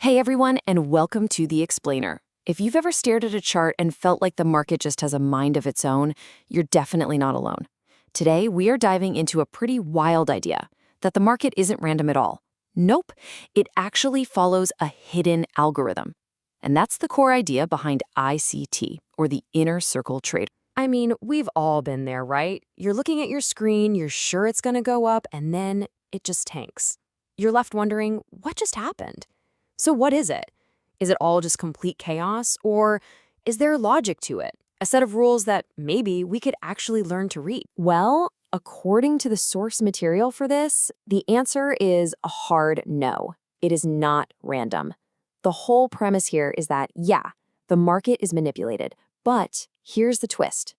Hey everyone, and welcome to The Explainer. If you've ever stared at a chart and felt like the market just has a mind of its own, you're definitely not alone. Today, we are diving into a pretty wild idea, that the market isn't random at all. Nope, it actually follows a hidden algorithm. And that's the core idea behind ICT, or the inner circle trader. I mean, we've all been there, right? You're looking at your screen, you're sure it's gonna go up, and then it just tanks. You're left wondering, what just happened? So what is it? Is it all just complete chaos, or is there logic to it? A set of rules that maybe we could actually learn to read? Well, according to the source material for this, the answer is a hard no. It is not random. The whole premise here is that, yeah, the market is manipulated, but here's the twist.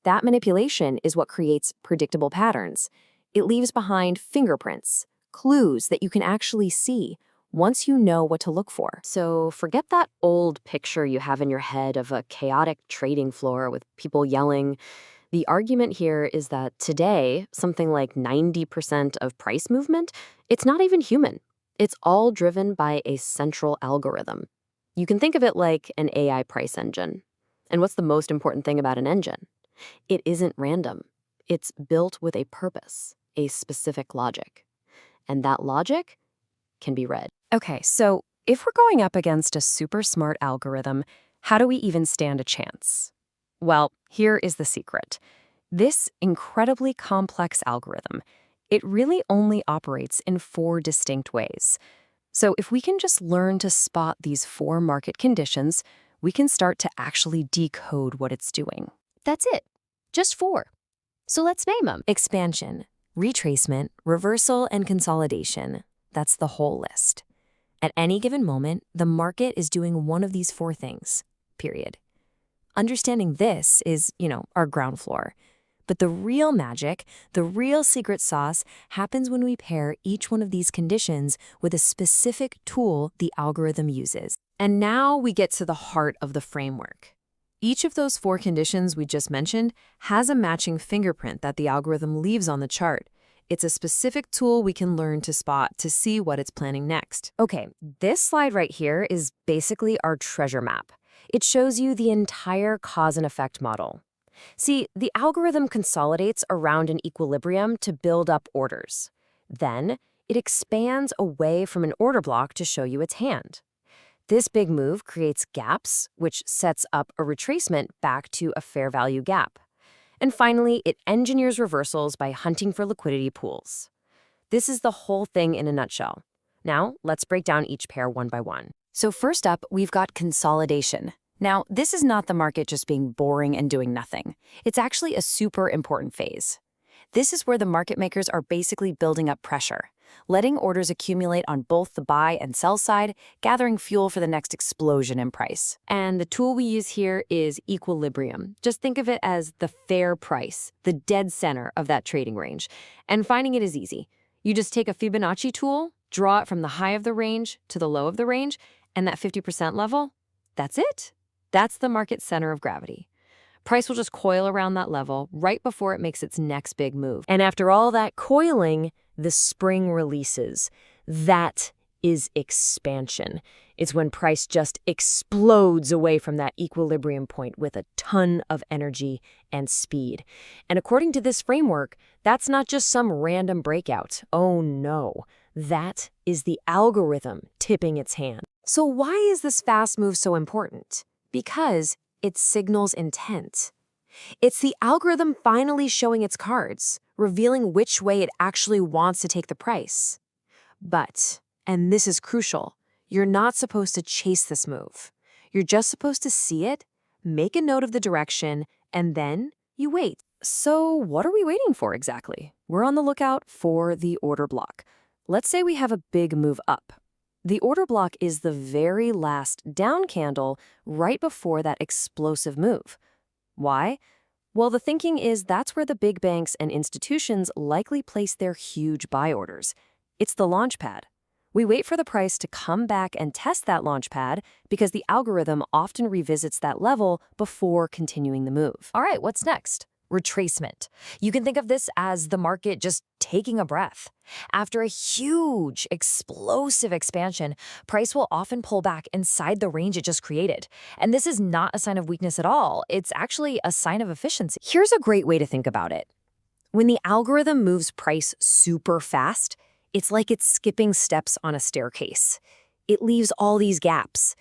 That manipulation is what creates predictable patterns. It leaves behind fingerprints, clues that you can actually see once you know what to look for. So forget that old picture you have in your head of a chaotic trading floor with people yelling. The argument here is that today, something like 90% of price movement, it's not even human. It's all driven by a central algorithm. You can think of it like an AI price engine. And what's the most important thing about an engine? It isn't random. It's built with a purpose, a specific logic. And that logic can be read. Okay, so if we're going up against a super smart algorithm, how do we even stand a chance? Well, here is the secret. This incredibly complex algorithm, it really only operates in 4 distinct ways. So if we can just learn to spot these 4 market conditions, we can start to actually decode what it's doing. That's it. Just 4. So let's name them. Expansion, retracement, reversal, and consolidation. That's the whole list. At any given moment, the market is doing one of these 4 things, period. Understanding this is, our ground floor. But the real magic, the real secret sauce, happens when we pair each one of these conditions with a specific tool the algorithm uses. And now we get to the heart of the framework. Each of those 4 conditions we just mentioned has a matching fingerprint that the algorithm leaves on the chart. It's a specific tool we can learn to spot to see what it's planning next. Okay, this slide right here is basically our treasure map. It shows you the entire cause and effect model. See, the algorithm consolidates around an equilibrium to build up orders. Then, it expands away from an order block to show you its hand. This big move creates gaps, which sets up a retracement back to a fair value gap. And finally, it engineers reversals by hunting for liquidity pools. This is the whole thing in a nutshell. Now, let's break down each pair one by one. So first up, we've got consolidation. Now, this is not the market just being boring and doing nothing. It's actually a super important phase. This is where the market makers are basically building up pressure, letting orders accumulate on both the buy and sell side, gathering fuel for the next explosion in price. And the tool we use here is equilibrium. Just think of it as the fair price, the dead center of that trading range. And finding it is easy. You just take a Fibonacci tool, draw it from the high of the range to the low of the range, and that 50% level, that's it. That's the market center of gravity. Price will just coil around that level right before it makes its next big move. And after all that coiling, the spring releases. That is expansion. It's when price just explodes away from that equilibrium point with a ton of energy and speed. And according to this framework, that's not just some random breakout. Oh no, that is the algorithm tipping its hand. So why is this fast move so important? Because it signals intent. It's the algorithm finally showing its cards, revealing which way it actually wants to take the price. But, and this is crucial, you're not supposed to chase this move. You're just supposed to see it, make a note of the direction, and then you wait. So what are we waiting for exactly? We're on the lookout for the order block. Let's say we have a big move up. The order block is the very last down candle right before that explosive move. Why? Well, the thinking is that's where the big banks and institutions likely place their huge buy orders. It's the launch pad. We wait for the price to come back and test that launch pad because the algorithm often revisits that level before continuing the move. All right, what's next? Retracement. You can think of this as the market just taking a breath. After a huge, explosive expansion, price will often pull back inside the range it just created. And this is not a sign of weakness at all. It's actually a sign of efficiency. Here's a great way to think about it. When the algorithm moves price super fast, it's like it's skipping steps on a staircase. It leaves all these gaps.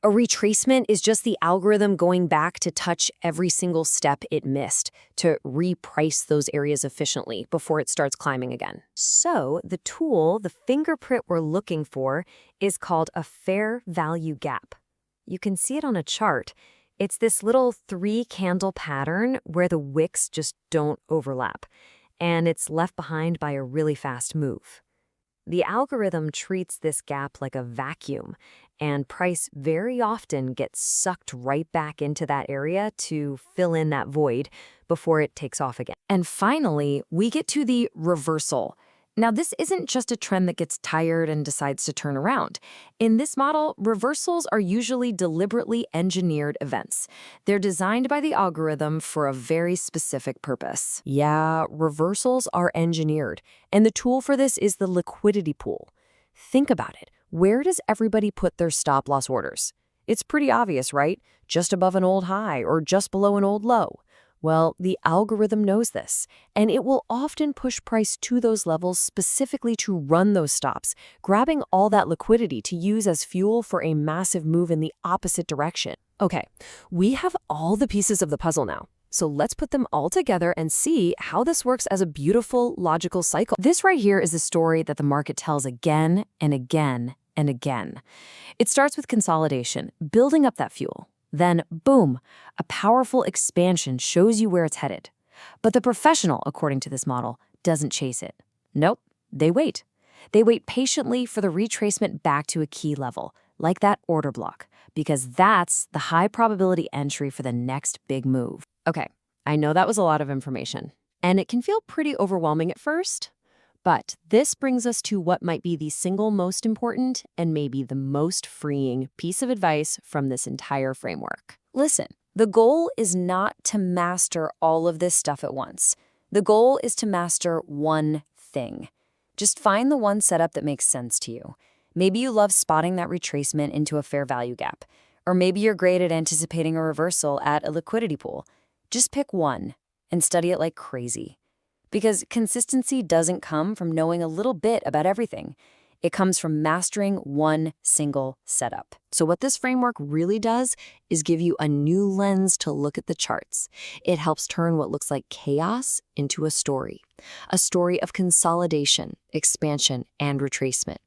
A retracement is just the algorithm going back to touch every single step it missed to reprice those areas efficiently before it starts climbing again. So the tool, the fingerprint we're looking for, is called a fair value gap. You can see it on a chart. It's this little 3-candle pattern where the wicks just don't overlap, and it's left behind by a really fast move. The algorithm treats this gap like a vacuum, and price very often gets sucked right back into that area to fill in that void before it takes off again. And finally, we get to the reversal. Now, this isn't just a trend that gets tired and decides to turn around. In this model, reversals are usually deliberately engineered events. They're designed by the algorithm for a very specific purpose. Yeah, reversals are engineered, and the tool for this is the liquidity pool. Think about it. Where does everybody put their stop-loss orders? It's pretty obvious, right? Just above an old high or just below an old low. Well, the algorithm knows this, and it will often push price to those levels specifically to run those stops, grabbing all that liquidity to use as fuel for a massive move in the opposite direction. Okay, we have all the pieces of the puzzle now. So let's put them all together and see how this works as a beautiful, logical cycle. This right here is the story that the market tells again and again and again. It starts with consolidation, building up that fuel. Then, boom, a powerful expansion shows you where it's headed. But the professional, according to this model, doesn't chase it. Nope, they wait. They wait patiently for the retracement back to a key level, like that order block, because that's the high probability entry for the next big move. Okay, I know that was a lot of information, and it can feel pretty overwhelming at first. But this brings us to what might be the single most important and maybe the most freeing piece of advice from this entire framework. Listen, the goal is not to master all of this stuff at once. The goal is to master one thing. Just find the one setup that makes sense to you. Maybe you love spotting that retracement into a fair value gap, or maybe you're great at anticipating a reversal at a liquidity pool. Just pick one and study it like crazy. Because consistency doesn't come from knowing a little bit about everything. It comes from mastering one single setup. So what this framework really does is give you a new lens to look at the charts. It helps turn what looks like chaos into a story of consolidation, expansion, and retracement.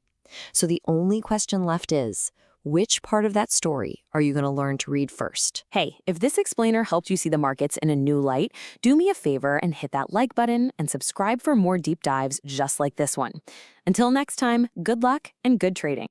So the only question left is, which part of that story are you going to learn to read first? Hey, if this explainer helped you see the markets in a new light, do me a favor and hit that like button and subscribe for more deep dives just like this one. Until next time, good luck and good trading.